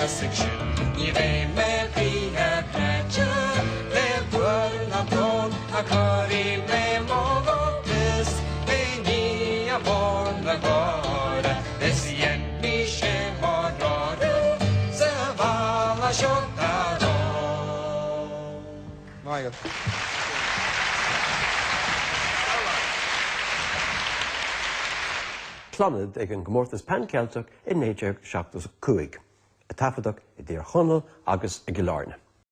section. You may be a patcher, they will have gone a curry memo. This any a born the god. This yen me shame or rod. Zavala shotaro. Michael. Clannad ag an gomórtas pan-Celtach in nature seachtas cuaig. A tafadach I dtír chonal agus I gilárne.